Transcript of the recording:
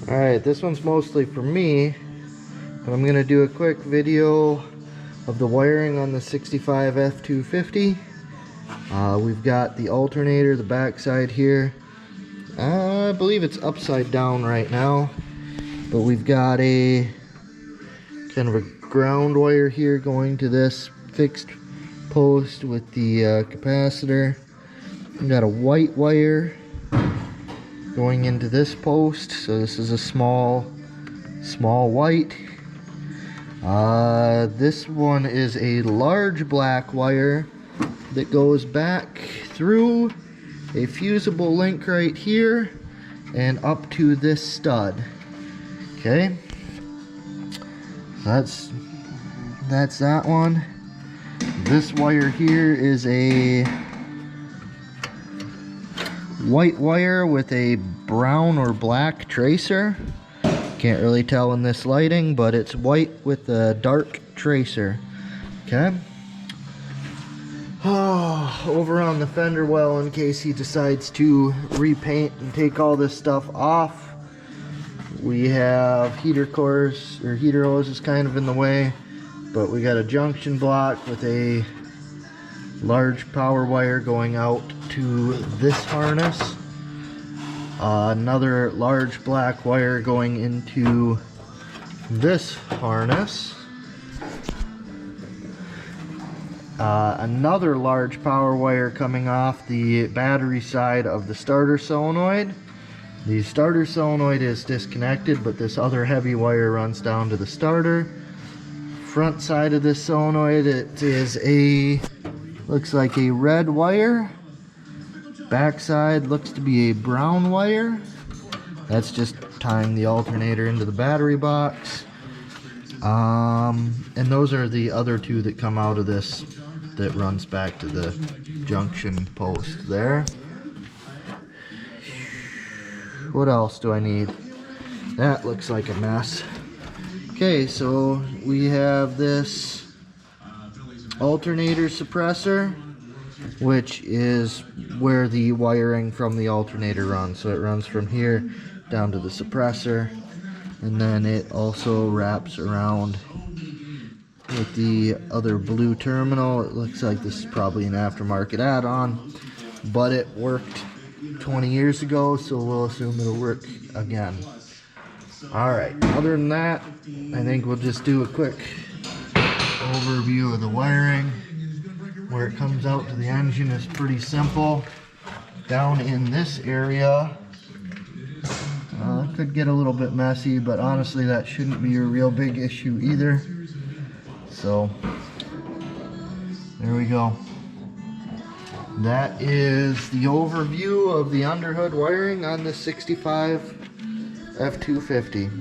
Alright, this one's mostly for me, but I'm going to do a quick video of the wiring on the 65 F250. We've got the alternator, the backside here. I believe it's upside down right now, but we've got a kind of a ground wire here going to this fixed post with the capacitor. We've got a white wire going into this post, so this is a small white. This one is a large black wire that goes back through a fusible link right here and up to this stud. Okay, so that's that one. This wire here is a white wire with a brown or black tracer. Can't really tell in this lighting, but it's white with a dark tracer. Okay. Over on the fender well, in case he decides to repaint and take all this stuff off, we have heater cores or heater hoses kind of in the way, but we got a junction block with a large power wire going out to this harness. Another large black wire going into this harness. Another large power wire coming off the battery side of the starter solenoid. The starter solenoid is disconnected, but this other heavy wire runs down to the starter. Front side of this solenoid, it is looks like a red wire. Back side looks to be a brown wire. That's just tying the alternator into the battery box. And those are the other two that come out of this that runs back to the junction post there. What else do I need? That looks like a mess. Okay, so we have this alternator suppressor, which is where the wiring from the alternator runs. So it runs from here down to the suppressor, and then it also wraps around with the other blue terminal. It looks like this is probably an aftermarket add-on, but it worked 20 years ago, so we'll assume it'll work again. Alright, other than that, I think we'll just do a quick overview of the wiring. Where it comes out to the engine is pretty simple. Down in this area, it could get a little bit messy, but honestly that shouldn't be a real big issue either. So there we go. That is the overview of the underhood wiring on the 65 F250.